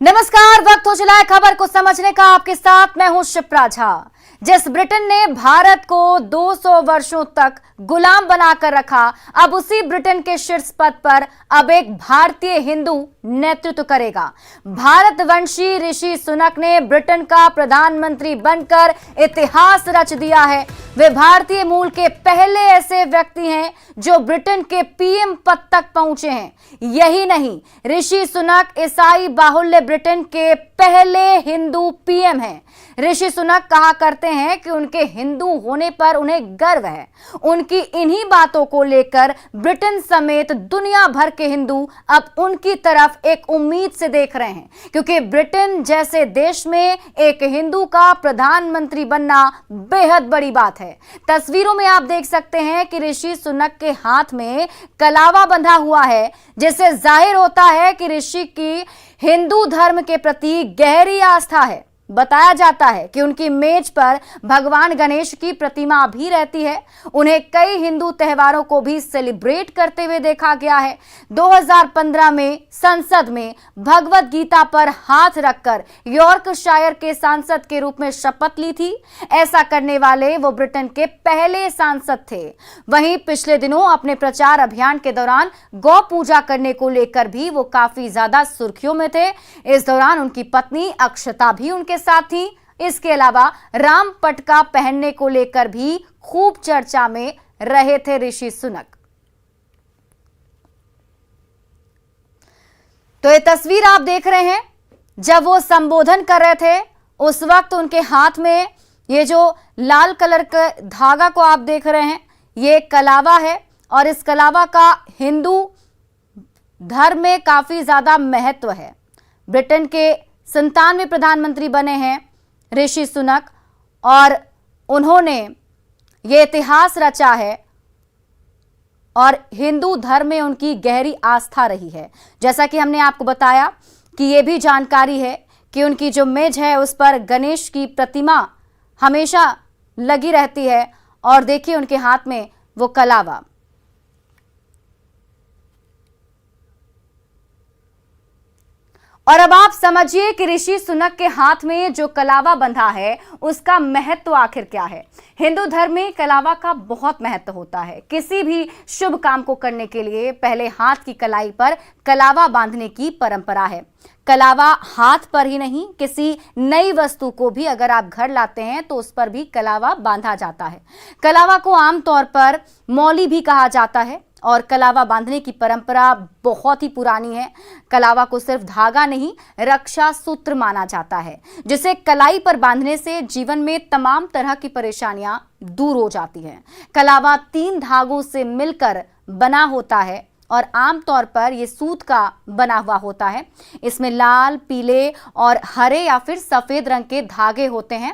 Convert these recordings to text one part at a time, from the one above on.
नमस्कार, वक्त हो चला है खबर को समझने का। आपके साथ मैं हूं शिप्रा झा। जिस ब्रिटेन ने भारत को 200 वर्षों तक गुलाम बनाकर रखा, अब उसी ब्रिटेन के शीर्ष पद पर अब एक भारतीय हिंदू नेतृत्व करेगा। भारतवंशी ऋषि सुनक ने ब्रिटेन का प्रधानमंत्री बनकर इतिहास रच दिया है। वे भारतीय मूल के पहले ऐसे व्यक्ति हैं जो ब्रिटेन के पीएम पद तक पहुंचे हैं। यही नहीं, ऋषि सुनक ईसाई बाहुल्य ब्रिटेन के पहले हिंदू पीएम हैं। ऋषि सुनक कहा करते हैं कि उनके हिंदू होने पर उन्हें गर्व है। उनकी इन्हीं बातों को लेकर ब्रिटेन समेत दुनिया भर के हिंदू अब उनकी तरफ एक उम्मीद से देख रहे हैं, क्योंकि ब्रिटेन जैसे देश में एक हिंदू का प्रधानमंत्री बनना बेहद बड़ी बात है। तस्वीरों में आप देख सकते हैं कि ऋषि सुनक के हाथ में कलावा बंधा हुआ है, जिससे जाहिर होता है कि ऋषि की हिंदू धर्म के प्रति गहरी आस्था है। बताया जाता है कि उनकी मेज पर भगवान गणेश की प्रतिमा भी रहती है। उन्हें कई हिंदू त्योहारों को भी सेलिब्रेट करते हुए देखा गया है। 2015 में संसद में भगवत गीता पर हाथ रखकर यॉर्कशायर के सांसद के रूप में शपथ ली थी। ऐसा करने वाले वो ब्रिटेन के पहले सांसद थे। वहीं पिछले दिनों अपने प्रचार अभियान के दौरान गौ पूजा करने को लेकर भी वो काफी ज्यादा सुर्खियों में थे। इस दौरान उनकी पत्नी अक्षता भी उनके साथ थी। इसके अलावा राम पटका पहनने को लेकर भी खूब चर्चा में रहे थे ऋषि सुनक। तो ये तस्वीर आप देख रहे हैं, जब वो संबोधन कर रहे थे उस वक्त उनके हाथ में ये जो लाल कलर का धागा को आप देख रहे हैं, ये कलावा है और इस कलावा का हिंदू धर्म में काफी ज्यादा महत्व है। ब्रिटेन के 97वें प्रधानमंत्री बने हैं ऋषि सुनक और उन्होंने ये इतिहास रचा है और हिंदू धर्म में उनकी गहरी आस्था रही है। जैसा कि हमने आपको बताया कि ये भी जानकारी है कि उनकी जो मेज है उस पर गणेश की प्रतिमा हमेशा लगी रहती है और देखिए उनके हाथ में वो कलावा। और अब आप समझिए कि ऋषि सुनक के हाथ में जो कलावा बंधा है उसका महत्व आखिर क्या है। हिंदू धर्म में कलावा का बहुत महत्व होता है। किसी भी शुभ काम को करने के लिए पहले हाथ की कलाई पर कलावा बांधने की परंपरा है। कलावा हाथ पर ही नहीं, किसी नई वस्तु को भी अगर आप घर लाते हैं तो उस पर भी कलावा बांधा जाता है। कलावा को आमतौर पर मौली भी कहा जाता है और कलावा बांधने की परंपरा बहुत ही पुरानी है। कलावा को सिर्फ धागा नहीं, रक्षा सूत्र माना जाता है, जिसे कलाई पर बांधने से जीवन में तमाम तरह की परेशानियां दूर हो जाती हैं। कलावा 3 धागों से मिलकर बना होता है और आमतौर पर यह सूत का बना हुआ होता है। इसमें लाल, पीले और हरे या फिर सफेद रंग के धागे होते हैं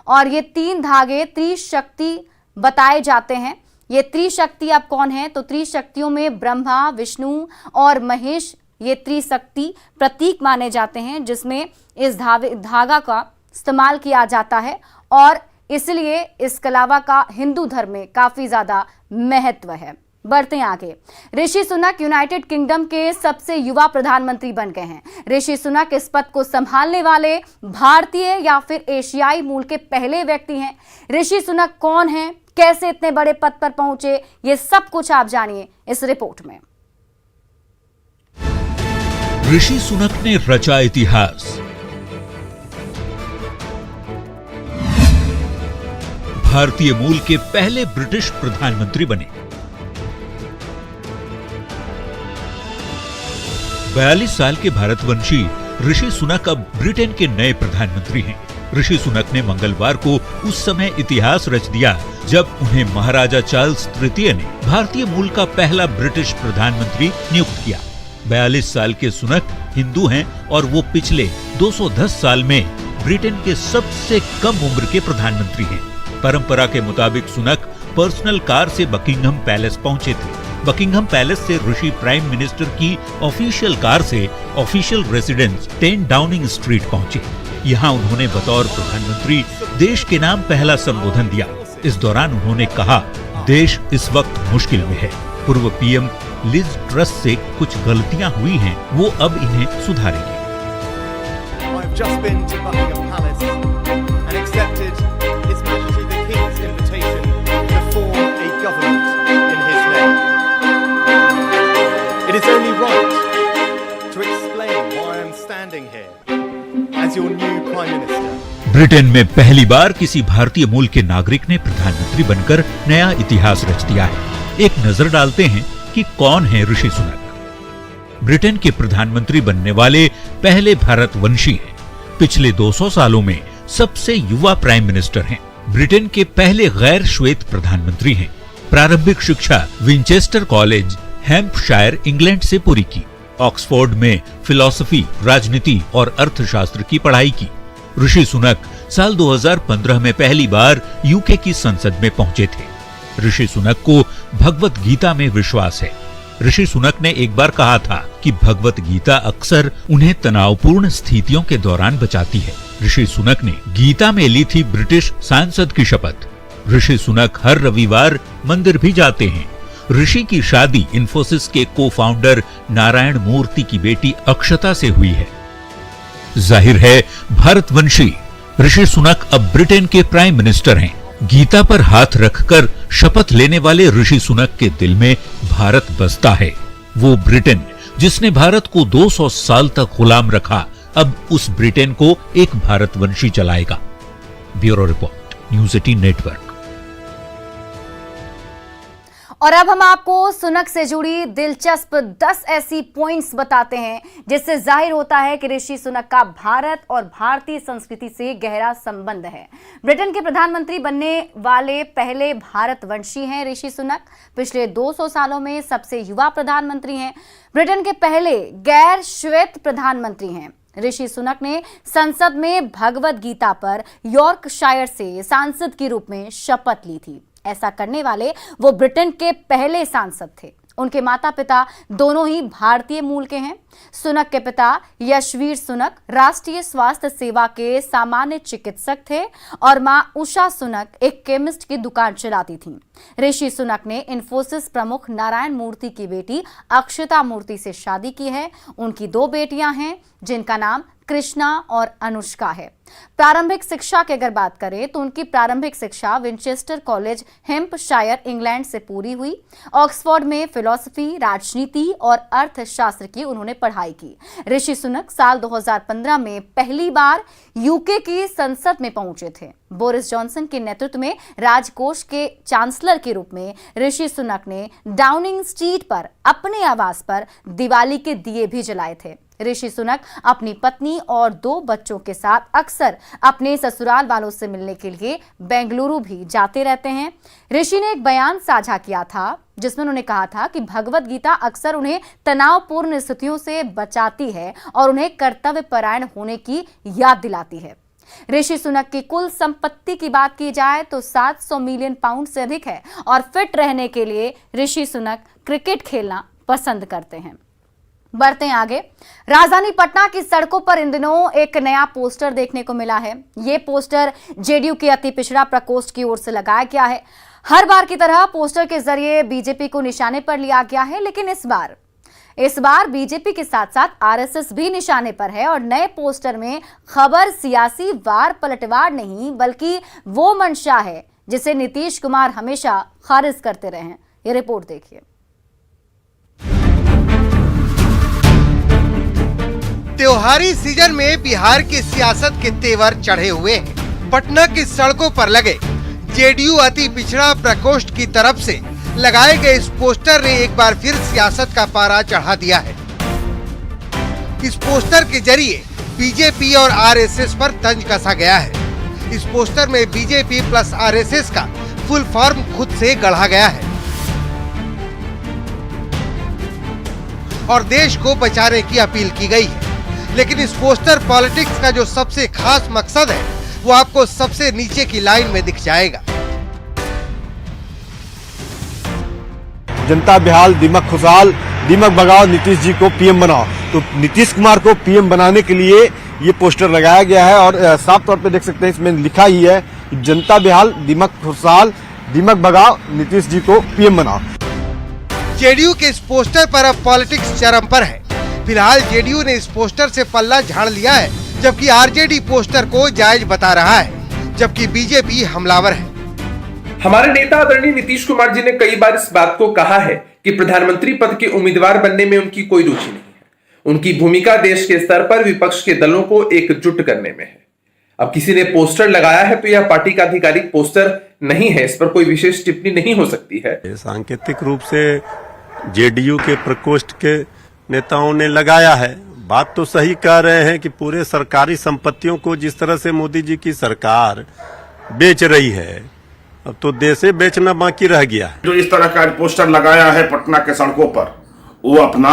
और ये 3 धागे त्रिशक्ति बताए जाते हैं। ये त्रिशक्ति अब कौन है, तो त्रिशक्तियों में ब्रह्मा, विष्णु और महेश ये त्रिशक्ति प्रतीक माने जाते हैं, जिसमें इस धागा का इस्तेमाल किया जाता है और इसलिए इस कलावा का हिंदू धर्म में काफी ज्यादा महत्व है। बढ़ते हैं आगे। ऋषि सुनक यूनाइटेड किंगडम के सबसे युवा प्रधानमंत्री बन गए हैं। ऋषि सुनक इस पद को संभालने वाले भारतीय या फिर एशियाई मूल के पहले व्यक्ति हैं। ऋषि सुनक कौन हैं, कैसे इतने बड़े पद पर पहुंचे, ये सब कुछ आप जानिए इस रिपोर्ट में। ऋषि सुनक ने रचा इतिहास। भारतीय मूल के पहले ब्रिटिश प्रधानमंत्री बने। 42 साल के भारतवंशी ऋषि सुनक अब ब्रिटेन के नए प्रधानमंत्री हैं। ऋषि सुनक ने मंगलवार को उस समय इतिहास रच दिया जब उन्हें महाराजा चार्ल्स तृतीय ने भारतीय मूल का पहला ब्रिटिश प्रधानमंत्री नियुक्त किया। 42 साल के सुनक हिंदू हैं और वो पिछले 210 साल में ब्रिटेन के सबसे कम उम्र के प्रधानमंत्री हैं। परंपरा के मुताबिक सुनक पर्सनल कार से बकिंघम पैलेस पहुंचे थे। बकिंघम पैलेस से ऋषि प्राइम मिनिस्टर की ऑफिशियल कार से ऑफिशियल रेसिडेंस 10 डाउनिंग स्ट्रीट पहुंचे। यहाँ उन्होंने बतौर प्रधानमंत्री देश के नाम पहला संबोधन दिया। इस दौरान उन्होंने कहा, देश इस वक्त मुश्किल में है। पूर्व पीएम लिज ट्रस से कुछ गलतियां हुई हैं, वो अब इन्हें सुधारेंगे। just been to Buckingham Palace and accepted His Majesty the King's invitation to form a government in his name. It is only right to explain why I am standing here as your new Prime Minister. Britain में पहली बार किसी भारतीय मूल के नागरिक ने प्रधानमंत्री बनकर नया इतिहास रच दिया है। एक नजर डालते हैं कि कौन है ऋषि सुनक। ब्रिटेन के प्रधानमंत्री बनने वाले पहले भारतवंशी हैं। पिछले 200 सालों में सबसे युवा प्राइम मिनिस्टर हैं। ब्रिटेन के पहले गैर श्वेत प्रधानमंत्री हैं। प्रारंभिक शिक्षा विंचेस्टर कॉलेज, हैम्पशायर, इंग्लैंड से पूरी की। ऑक्सफोर्ड में फिलॉसफी, राजनीति और अर्थशास्त्र की पढ़ाई की। ऋषि सुनक साल 2015 में पहली बार यूके की संसद में पहुंचे थे। ऋषि सुनक को भगवत गीता में विश्वास है। ऋषि सुनक ने एक बार कहा था कि भगवत गीता अक्सर उन्हें तनावपूर्ण स्थितियों के दौरान बचाती है। ऋषि सुनक ने गीता में ली थी ब्रिटिश सांसद की शपथ। ऋषि सुनक हर रविवार मंदिर भी जाते हैं। ऋषि की शादी इन्फोसिस के को-फाउंडर नारायण मूर्ति की बेटी अक्षता से हुई है। जाहिर है भारतवंशी ऋषि सुनक अब ब्रिटेन के प्राइम मिनिस्टर हैं। गीता पर हाथ रखकर शपथ लेने वाले ऋषि सुनक के दिल में भारत बसता है। वो ब्रिटेन जिसने भारत को 200 साल तक गुलाम रखा, अब उस ब्रिटेन को एक भारतवंशी चलाएगा। Bureau report, news 18 network. और अब हम आपको सुनक से जुड़ी दिलचस्प 10 ऐसी पॉइंट्स बताते हैं जिससे जाहिर होता है कि ऋषि सुनक का भारत और भारतीय संस्कृति से गहरा संबंध है। ब्रिटेन के प्रधानमंत्री बनने वाले पहले भारतवंशी हैं ऋषि सुनक। पिछले 200 सालों में सबसे युवा प्रधानमंत्री हैं। ब्रिटेन के पहले गैर श्वेत प्रधानमंत्री हैं। ऋषि सुनक ने संसद में भगवत गीता पर यॉर्कशायर से सांसद के रूप में शपथ ली थी। ऐसा करने वाले वो ब्रिटेन के पहले सांसद थे। उनके माता पिता दोनों ही भारतीय मूल के हैं। सुनक के पिता यशवीर सुनक राष्ट्रीय स्वास्थ्य सेवा के सामान्य चिकित्सक थे और मां उषा सुनक एक केमिस्ट की दुकान चलाती थीं। ऋषि सुनक ने इन्फोसिस प्रमुख नारायण मूर्ति की बेटी अक्षता मूर्ति से शादी की है। उनकी 2 बेटियां हैं जिनका नाम कृष्णा और अनुष्का है। प्रारंभिक शिक्षा की अगर बात करें तो उनकी प्रारंभिक शिक्षा विंचेस्टर कॉलेज, हैम्पशायर, इंग्लैंड से पूरी हुई। ऑक्सफोर्ड में फिलॉसफी, राजनीति और अर्थशास्त्र की उन्होंने पढ़ाई की। ऋषि सुनक साल 2015 में पहली बार यूके की संसद में पहुंचे थे। बोरिस जॉनसन के नेतृत्व में राजकोष के चांसलर के रूप में ऋषि सुनक ने डाउनिंग स्ट्रीट पर अपने आवास पर दिवाली के दिए भी जलाए थे। ऋषि सुनक अपनी पत्नी और 2 बच्चों के साथ अक्सर अपने ससुराल वालों से मिलने के लिए बेंगलुरु भी जाते रहते हैं। ऋषि ने एक बयान साझा किया था जिसमें उन्होंने कहा था कि भगवत गीता अक्सर उन्हें तनावपूर्ण स्थितियों से बचाती है और उन्हें कर्तव्यपरायण होने की याद दिलाती है। ऋषि सुनक की कुल संपत्ति की बात की जाए तो 700 मिलियन पाउंड से अधिक है और फिट रहने के लिए ऋषि सुनक क्रिकेट खेलना पसंद करते हैं। बढ़ते हैं आगे। राजधानी पटना की सड़कों पर इन दिनों एक नया पोस्टर देखने को मिला है। ये पोस्टर जेडीयू के अति पिछड़ा प्रकोष्ठ की ओर से लगाया गया है। हर बार की तरह पोस्टर के जरिए बीजेपी को निशाने पर लिया गया है, लेकिन इस बार बीजेपी के साथ साथ आरएसएस भी निशाने पर है और नए पोस्टर में खबर सियासी वार पलटवार नहीं बल्कि वो मंशा है जिसे नीतीश कुमार हमेशा खारिज करते रहे हैं। ये रिपोर्ट देखिए। त्योहारी सीजन में बिहार की सियासत के तेवर चढ़े हुए हैं। पटना की सड़कों पर लगे जेडीयू अति पिछड़ा प्रकोष्ठ की तरफ से लगाए गए इस पोस्टर ने एक बार फिर सियासत का पारा चढ़ा दिया है। इस पोस्टर के जरिए बीजेपी और आरएसएस पर तंज कसा गया है। इस पोस्टर में बीजेपी प्लस आरएसएस का फुल फॉर्म खुद से गढ़ा गया है और देश को बचाने की अपील की गई है। लेकिन इस पोस्टर पॉलिटिक्स का जो सबसे खास मकसद है वो आपको सबसे नीचे की लाइन में दिख जाएगा। जनता बेहाल, दिमाग खुशहाल, दिमाग भगाओ, नीतीश जी को पीएम बनाओ। तो नीतीश कुमार को पीएम बनाने के लिए ये पोस्टर लगाया गया है और साफ तौर पे देख सकते हैं इसमें लिखा ही है कि जनता बेहाल, दिमाग खुशहाल, दिमाग भगाओ, नीतीश जी को पीएम बनाओ। जेडीयू के इस पोस्टर पर अब पॉलिटिक्स चरम पर है। फिलहाल जेडीयू ने इस पोस्टर से पल्ला झाड़ लिया है, जबकि आरजेडी पोस्टर को जायज बता रहा है, जबकि बीजेपी हमलावर है। हमारे नेता आदरणीय नीतीश कुमार जी ने कई बार इस बात को कहा है कि प्रधानमंत्री पद के उम्मीदवार बनने में उनकी कोई रुचि नहीं है। उनकी भूमिका देश के स्तर पर विपक्ष के दलों को एकजुट करने में है। अब किसी ने पोस्टर लगाया है तो यह पार्टी का आधिकारिक पोस्टर नहीं है, इस पर कोई विशेष टिप्पणी नहीं हो सकती है। सांकेतिक रूप से जेडीयू के प्रकोष्ठ के नेताओं ने लगाया है। बात तो सही कह रहे हैं कि पूरे सरकारी संपत्तियों को जिस तरह से मोदी जी की सरकार बेच रही है, अब तो देशे बेचना बाकी रह गया है। जो इस तरह का पोस्टर लगाया है पटना के सड़कों पर, वो अपना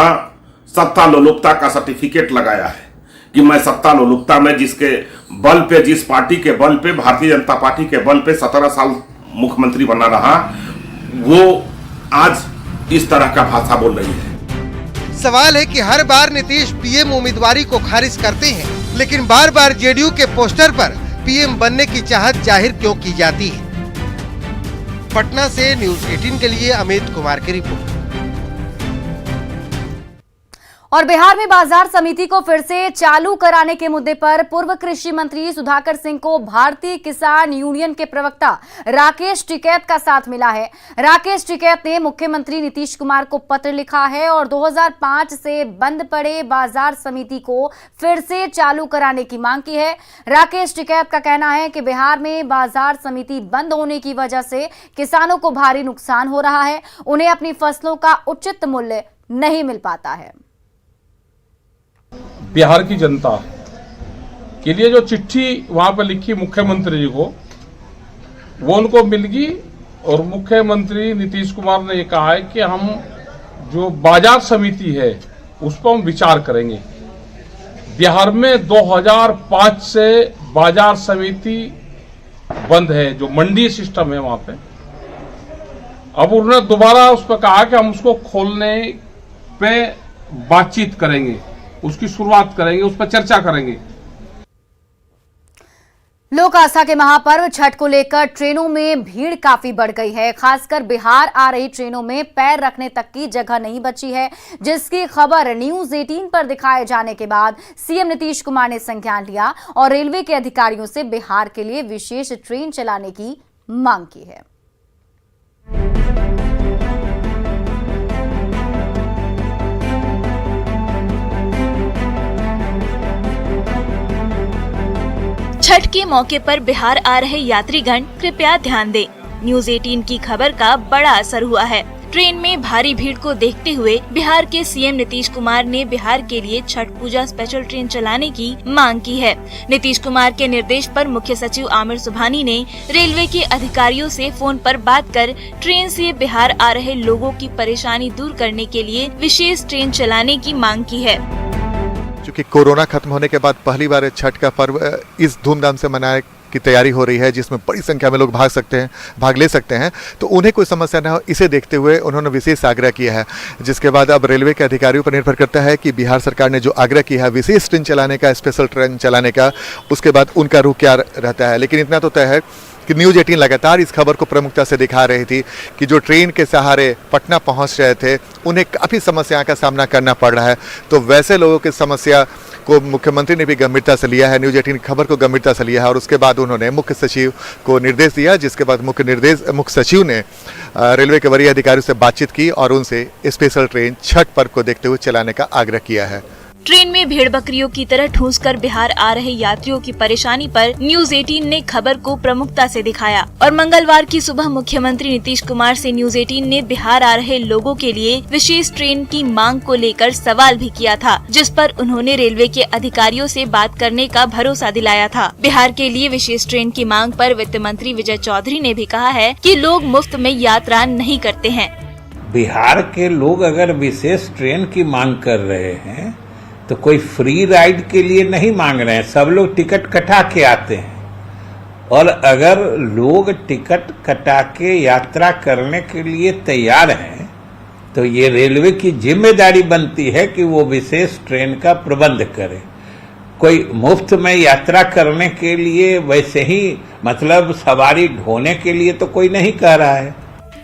सत्ता लोलुपता का सर्टिफिकेट लगाया है कि मैं सत्ता लोलुपता में जिसके बल पे, जिस पार्टी के बल पे, भारतीय जनता पार्टी के बल पे 17 साल मुख्यमंत्री बना रहा, वो आज इस तरह का भाषा बोल रही है। सवाल है कि हर बार नीतीश पीएम उम्मीदवारी को खारिज करते हैं, लेकिन बार बार जेडीयू के पोस्टर पर पीएम बनने की चाहत जाहिर क्यों की जाती है। पटना से न्यूज़ 18 के लिए अमित कुमार की रिपोर्ट। और बिहार में बाजार समिति को फिर से चालू कराने के मुद्दे पर पूर्व कृषि मंत्री सुधाकर सिंह को भारतीय किसान यूनियन के प्रवक्ता राकेश टिकैत का साथ मिला है। राकेश टिकैत ने मुख्यमंत्री नीतीश कुमार को पत्र लिखा है और 2005 से बंद पड़े बाजार समिति को फिर से चालू कराने की मांग की है। राकेश टिकैत का कहना है कि बिहार में बाजार समिति बंद होने की वजह से किसानों को भारी नुकसान हो रहा है, उन्हें अपनी फसलों का उचित मूल्य नहीं मिल पाता है। बिहार की जनता के लिए जो चिट्ठी वहां पर लिखी मुख्यमंत्री जी को, वो उनको मिल गई और मुख्यमंत्री नीतीश कुमार ने ये कहा है कि हम जो बाजार समिति है उस पर हम विचार करेंगे। बिहार में 2005 से बाजार समिति बंद है, जो मंडी सिस्टम है वहां पे। अब उन्होंने दोबारा उस पर कहा कि हम उसको खोलने पे बातचीत करेंगे, उसकी शुरुआत करेंगे, उस पर चर्चा करेंगे। लोक आस्था के महापर्व छठ को लेकर ट्रेनों में भीड़ काफी बढ़ गई है। खासकर बिहार आ रही ट्रेनों में पैर रखने तक की जगह नहीं बची है, जिसकी खबर न्यूज़ 18 पर दिखाए जाने के बाद सीएम नीतीश कुमार ने संज्ञान लिया और रेलवे के अधिकारियों से बिहार के लिए विशेष ट्रेन चलाने की मांग की है। छठ के मौके पर बिहार आ रहे यात्रीगण कृपया ध्यान दें। न्यूज़ 18 की खबर का बड़ा असर हुआ है। ट्रेन में भारी भीड़ को देखते हुए बिहार के सीएम नीतीश कुमार ने बिहार के लिए छठ पूजा स्पेशल ट्रेन चलाने की मांग की है। नीतीश कुमार के निर्देश पर मुख्य सचिव आमिर सुबहानी ने रेलवे के अधिकारियों से फोन पर बात कर ट्रेन से बिहार आ रहे लोगों की परेशानी दूर करने के लिए विशेष ट्रेन चलाने की मांग की है। क्योंकि कोरोना खत्म होने के बाद पहली बार छठ का पर्व इस धूमधाम से मनाने की तैयारी हो रही है, जिसमें बड़ी संख्या में लोग भाग ले सकते हैं, तो उन्हें कोई समस्या न हो, इसे देखते हुए उन्होंने विशेष आग्रह किया है। जिसके बाद अब रेलवे के अधिकारियों पर निर्भर करता है कि बिहार सरकार ने जो आग्रह किया है विशेष ट्रेन चलाने का, स्पेशल ट्रेन चलाने का, उसके बाद उनका रुख क्या रहता है। लेकिन इतना तो तय है कि न्यूज़ 18 लगातार इस खबर को प्रमुखता से दिखा रही थी कि जो ट्रेन के सहारे पटना पहुंच रहे थे, उन्हें काफ़ी समस्या का सामना करना पड़ रहा है। तो वैसे लोगों की समस्या को मुख्यमंत्री ने भी गंभीरता से लिया है, न्यूज़ 18 खबर को गंभीरता से लिया है और उसके बाद उन्होंने मुख्य सचिव को निर्देश दिया, जिसके बाद मुख्य सचिव ने रेलवे के वरीय अधिकारियों से बातचीत की और उनसे स्पेशल ट्रेन छठ पर्व को देखते हुए चलाने का आग्रह किया है। ट्रेन में भेड़ बकरियों की तरह ठूंस कर बिहार आ रहे यात्रियों की परेशानी पर न्यूज़ 18 ने खबर को प्रमुखता से दिखाया और मंगलवार की सुबह मुख्यमंत्री नीतीश कुमार से न्यूज़ 18 ने बिहार आ रहे लोगों के लिए विशेष ट्रेन की मांग को लेकर सवाल भी किया था, जिस पर उन्होंने रेलवे के अधिकारियों से बात करने का भरोसा दिलाया था। बिहार के लिए विशेष ट्रेन की मांग पर वित्त मंत्री विजय चौधरी ने भी कहा है कि लोग मुफ्त में यात्रा नहीं करते हैं। बिहार के लोग अगर विशेष ट्रेन की मांग कर रहे हैं तो कोई फ्री राइड के लिए नहीं मांग रहे हैं, सब लोग टिकट कटा के आते हैं। और अगर लोग टिकट कटा के यात्रा करने के लिए तैयार हैं तो ये रेलवे की जिम्मेदारी बनती है कि वो विशेष ट्रेन का प्रबंध करे। कोई मुफ्त में यात्रा करने के लिए वैसे ही मतलब सवारी ढोने के लिए तो कोई नहीं कह रहा है।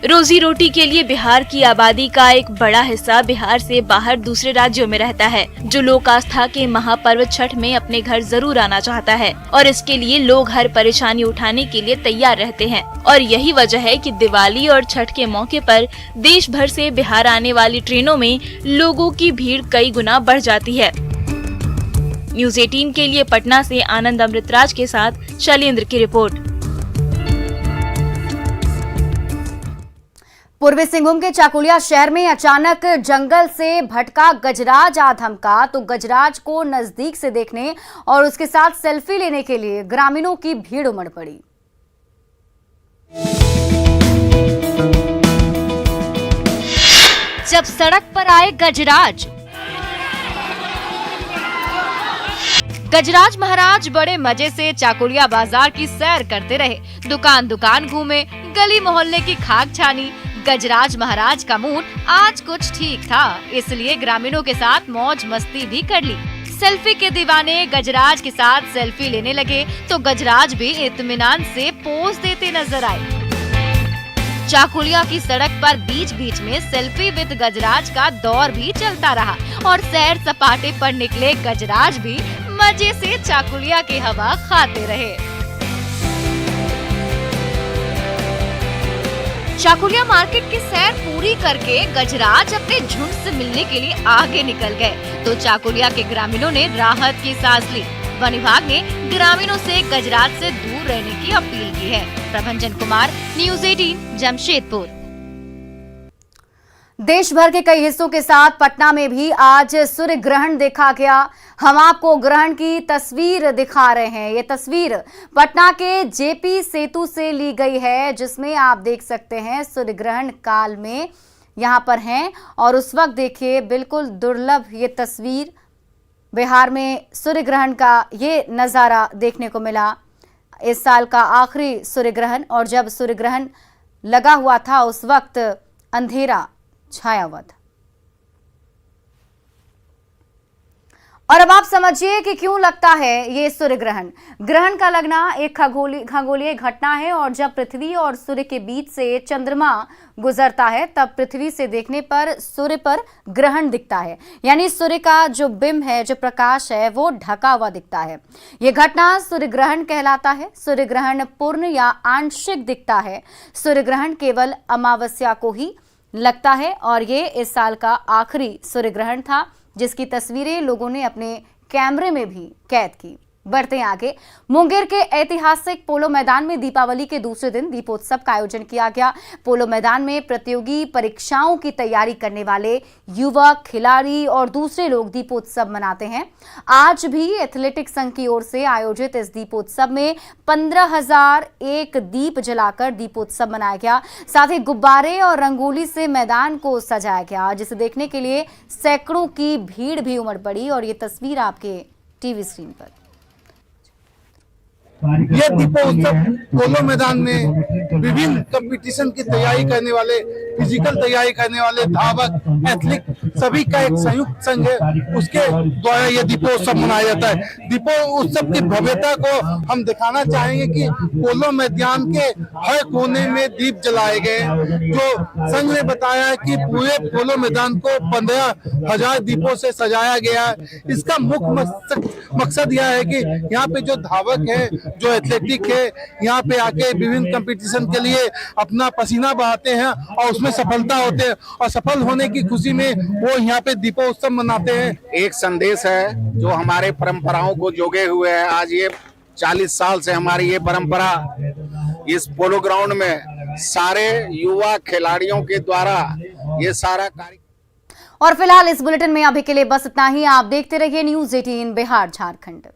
रोजी रोटी के लिए बिहार की आबादी का एक बड़ा हिस्सा बिहार से बाहर दूसरे राज्यों में रहता है, जो लोक आस्था के महापर्व छठ में अपने घर जरूर आना चाहता है और इसके लिए लोग हर परेशानी उठाने के लिए तैयार रहते हैं। और यही वजह है कि दिवाली और छठ के मौके पर देश भर से बिहार आने वाली ट्रेनों में लोगों की भीड़ कई गुना बढ़ जाती है। न्यूज़ 18 के लिए पटना से आनंद अमृतराज के साथ शैलेंद्र की रिपोर्ट। पूर्वी सिंहभूम के चाकुलिया शहर में अचानक जंगल से भटका गजराज आ धमका तो गजराज को नजदीक से देखने और उसके साथ सेल्फी लेने के लिए ग्रामीणों की भीड़ उमड़ पड़ी। जब सड़क पर आए गजराज महाराज बड़े मजे से चाकुलिया बाजार की सैर करते रहे, दुकान दुकान घूमे, गली मोहल्ले की खाक छानी। गजराज महाराज का मूड आज कुछ ठीक था, इसलिए ग्रामीणों के साथ मौज मस्ती भी कर ली। सेल्फी के दीवाने गजराज के साथ सेल्फी लेने लगे तो गजराज भी इत्मीनान से पोज देते नजर आए। चाकुलिया की सड़क पर बीच बीच में सेल्फी विद गजराज का दौर भी चलता रहा और सैर सपाटे पर निकले गजराज भी मजे से चाकुलिया की हवा खाते रहे। चाकुलिया मार्केट की सैर पूरी करके गजराज अपने झुंड से मिलने के लिए आगे निकल गए तो चाकुलिया के ग्रामीणों ने राहत की सांस ली। वन विभाग ने ग्रामीणों से गजराज से दूर रहने की अपील की है। प्रभंजन कुमार, न्यूज़ 18, जमशेदपुर। देश भर के कई हिस्सों के साथ पटना में भी आज सूर्य ग्रहण देखा गया। हम आपको ग्रहण की तस्वीर दिखा रहे हैं। ये तस्वीर पटना के जेपी सेतु से ली गई है, जिसमें आप देख सकते हैं सूर्य ग्रहण काल में यहाँ पर हैं और उस वक्त देखिए बिल्कुल दुर्लभ ये तस्वीर बिहार में सूर्य ग्रहण का ये नज़ारा देखने को मिला। इस साल का आखिरी सूर्य ग्रहण और जब सूर्य ग्रहण लगा हुआ था उस वक्त अंधेरा छाया हुआ था। और अब आप समझिए कि क्यों लगता है ये सूर्य ग्रहण। ग्रहण का लगना एक खगोलीय घटना है और जब पृथ्वी और सूर्य के बीच से चंद्रमा गुजरता है तब पृथ्वी से देखने पर सूर्य पर ग्रहण दिखता है, यानी सूर्य का जो बिंब है, जो प्रकाश है, वो ढका हुआ दिखता है। ये घटना सूर्य ग्रहण कहलाता है। सूर्य ग्रहण पूर्ण या आंशिक दिखता है। सूर्य ग्रहण केवल अमावस्या को ही लगता है और ये इस साल का आखिरी सूर्य ग्रहण था, जिसकी तस्वीरें लोगों ने अपने कैमरे में भी कैद की। बढ़ते हैं आगे। मुंगेर के ऐतिहासिक पोलो मैदान में दीपावली के दूसरे दिन दीपोत्सव का आयोजन किया गया। पोलो मैदान में प्रतियोगी परीक्षाओं की तैयारी करने वाले युवक, खिलाड़ी और दूसरे लोग दीपोत्सव मनाते हैं। आज भी एथलेटिक्स संघ की ओर से आयोजित इस दीपोत्सव में 15,001 दीप जलाकर दीपोत्सव मनाया गया। साथ ही गुब्बारे और रंगोली से मैदान को सजाया गया, जिसे देखने के लिए सैकड़ों की भीड़ भी उमड़ पड़ी। और ये तस्वीर आपके टीवी स्क्रीन पर। ये दीपोत्सव पोलो मैदान में विभिन्न कंपटीशन की तैयारी करने वाले, फिजिकल तैयारी करने वाले धावक, एथलीट सभी का एक संयुक्त संघ है, उसके द्वारा ये दीपोत्सव मनाया जाता है। दीपोत्सव की भव्यता को हम दिखाना चाहेंगे कि पोलो मैदान के हर कोने में दीप जलाए गए। जो संघ ने बताया है कि पूरे पोलो मैदान को 15,000 दीपों से सजाया गया है। इसका मुख्य मकसद यह है कि यहाँ पे जो धावक है, जो एथलेटिक है, यहाँ पे आके विभिन्न कंपटीशन के लिए अपना पसीना बहाते हैं और उसमें सफलता होते हैं और सफल होने की खुशी में वो यहाँ पे दीपोत्सव मनाते हैं। एक संदेश है जो हमारे परंपराओं को जोगे हुए है। आज ये 40 साल से हमारी ये परंपरा इस पोलो ग्राउंड में सारे युवा खिलाड़ियों के द्वारा ये सारा कार्य। और फिलहाल इस बुलेटिन में अभी के लिए बस इतना ही। आप देखते रहिए न्यूज़ 18 बिहार झारखंड।